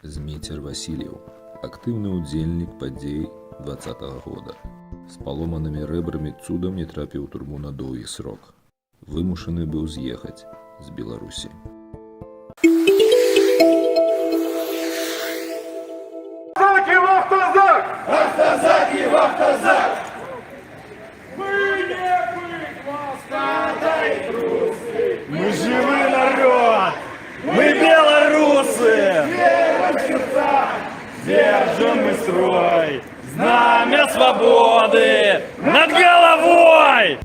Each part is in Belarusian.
Зміцер Васильев, актыўны ўдзельнік падзей 2020 года. З паломанымі рэбрамі цудам не трапіў у турму на доўгі срок. Вымушаны быў з'ехаць з Беларусі. Вахтазак! Вахтазак и Вахтазак! Мы не быть маскатой трусы! Мы живой народ! Мы белорусы! Верим в сердца! Держим мы строй! Знамя свободы над головой!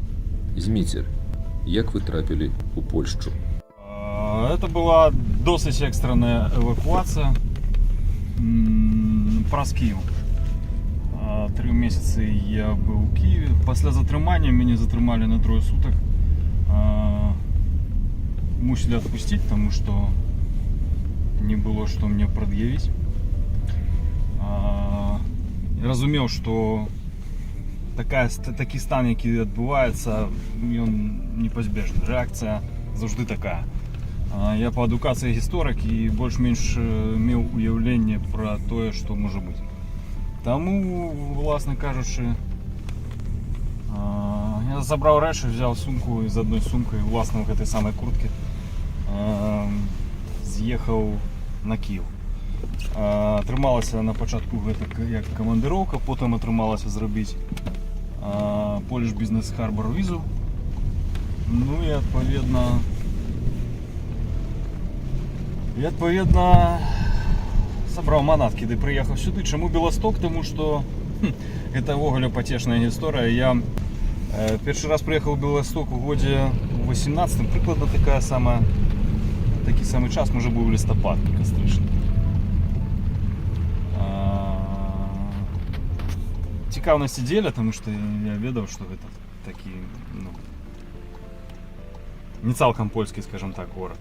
Зміцер, як вы трапілі у Польшчу? Это была досыць экстранная эвакуацыя праз Киев. 3 месяцы я был в Киеве. Пасля затрымання меня затрымали на 3 суток. Мусили отпустить, потому что не было что мне предъявить. Разумел, что такі стан, який відбувається, він непозбежний. Реакція завжди така. Я по адукації гісторик і більш-менш мав уявлення про те, що може бути. Тому, власне кажучи, я забрав речі, взяв сумку і з одної сумки, власне, в этой самой куртці, з'їхав на Київ. Трималася на початку як командировка, потім отрималася зробити Polish Business Harbor візу. Ну і відповідно забрав манатки, де приїхав сюди. Чому Білосток? Тому що це воголя потішна історія. Я перший раз приїхав у Білосток у годі 18-м, прикладно такий самий час, може був листопад, костричний. Цікавності діля, тому що я ведав, що це такий, не цілком польський, скажімо так, город.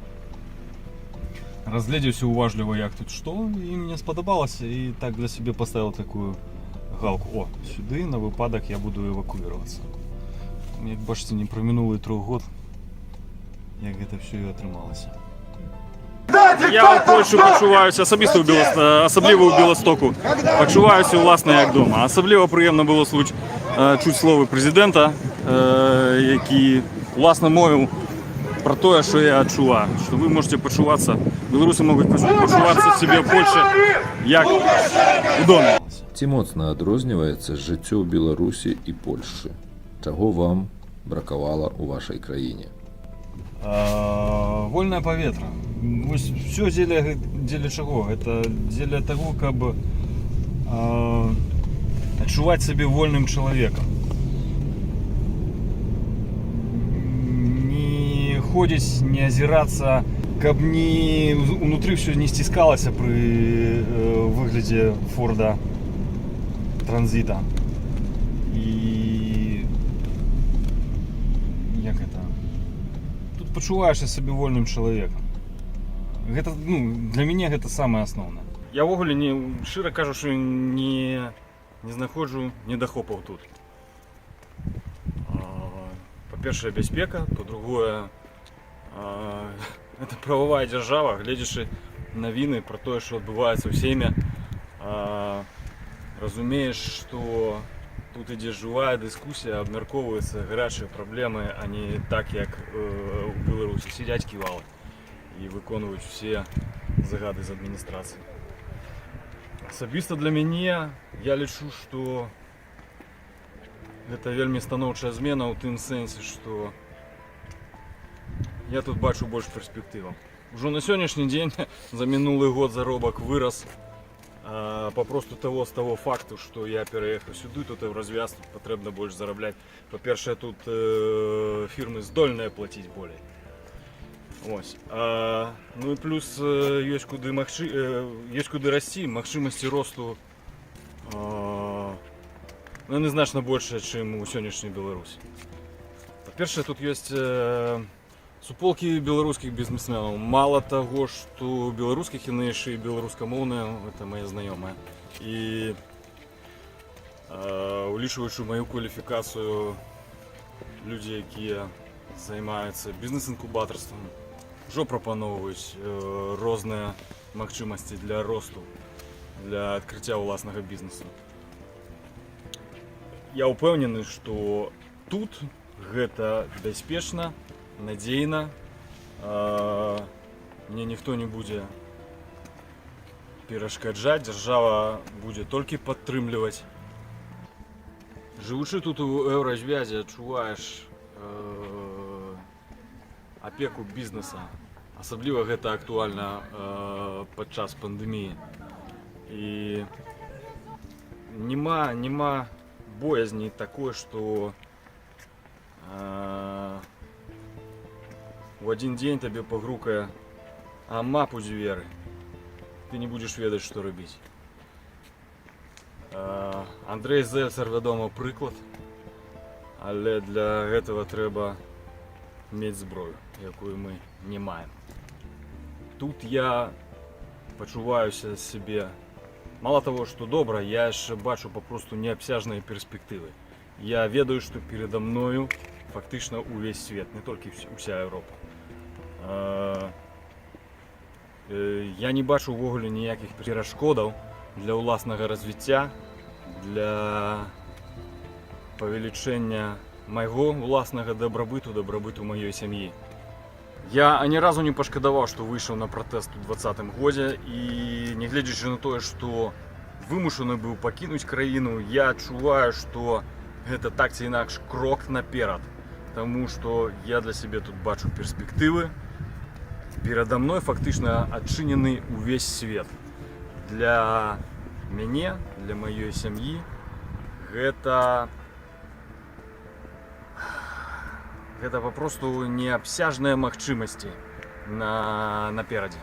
Разглядівся уважливо, як тут що, і мені сподобалося, і так для себе поставив таку галку. О, сюди на випадок я буду евакуюватися. Як бачите, не проминули 3 років, як це все і отрималося. Я в Польщу почуваюся, особливо у Білостоку, почуваюся, власне, як вдома. Особливо приємно було чути слова президента, який, власне, мовив про те, що я відчуваю, що ви можете почуватися, білоруси можуть почуватися себе в Польщі, як вдома. Ці моцна адрозніваецца жыццё ў Беларусі і Польшчы? Чаго вам бракавала ў вашай краіне? Вольное паветра. Все дзеля чаго? Это дзеля того, каб адчуваць сябе вольным чалавекам. Не ходзіць, не азірацца, каб унутры все не сціскалася пры выглядзе Форда Транзита. І як это? Тут пачуваешся сабе вольным чалавекам. Гэта, для мяне гэта самае асноўнае. Я ввогуле, шчыра кажучы, не знаходжу недахопаў тут. Па-першае, бяспека, па-другое, это прававая дзяржава, гледзячы навіны пра тое, што адбываецца ў сейме, разумееш, што тут ідзе жывая дыскусія, абмяркоўваюцца гарячыя праблемы, а не так, як у Беларусі сядзяць ківалы і выконваюць усе загады з адміністрацыі. Асабіста для мяне, я лічу, што гэта вельмі станоўчая змена ў тым сэнсе, што я тут бачу больш перспектываў. Ужо на сённяшні дзень за мінулы год заробак вырас попросту з того факту, што я пераехаў сюды, тут і ў развяз тут патрэбна больш зарабляць. Па-першае, тут фірмы здольныя плаціць болей. Ось. Ну і плюс ёсць куды расці, магчымасці росту яны значна большыя, чым у сённяшняй Беларусі. Па-першае, тут ёсць суполкі беларускіх бізнесменаў. Мало таго, што беларускіх, яны яшчэ і беларускамоўныя, гэта мае знаёмыя. І улічваючы маю кваліфікацыю, людзі, якія займаюцца бізнес-інкубатарствам, ужо прапаноўваюць розныя магчымасці для росту, для адкрыцця ўласнага бізнесу. Я ўпэўнены, што тут гэта бяспечна, надзейна, мне ніхто не будзе перашкаджаць, дзяржава будзе толькі падтрымліваць. Жывучы тут у еўразвязе, адчуваеш апеку бізнеса. Асабліва гэта актуальна падчас пандэміі. І нема боязні такой, што у адзін дзень табе пагрукае амап у дзверы. Ты не будзеш ведаць, што рабіць. Андрэй Зельцер, вядома, прыклад, але для гэтага трэба мець зброю, якую мы не маем. Тут я пачуваюся сябе, мало таго, што добра, я яшчэ бачу папросту неабсяжныя перспектывы. Я ведаю, што перада мною фактычна ўвесь свет, не толькі ўся Еўропа. Я не бачу ўвогуле ніякіх перашкодаў для ўласнага развіцця, для павелічэння майго ўласнага дабрабыту маёй сям'і. Я ані разу не пашкадаваў, што выйшаў на пратэст у 2020 годзе, і нягледзячы на тое, што вымушаны быў пакінуць краіну, я адчуваю, што гэта так ці інакш крок наперад, таму што я для сябе тут бачу перспектывы. Перада мной фактычна адчынены ўвесь свет. Для мяне, для маёй сям'і гэта папросту неабсяжныя магчымасці наперадзе.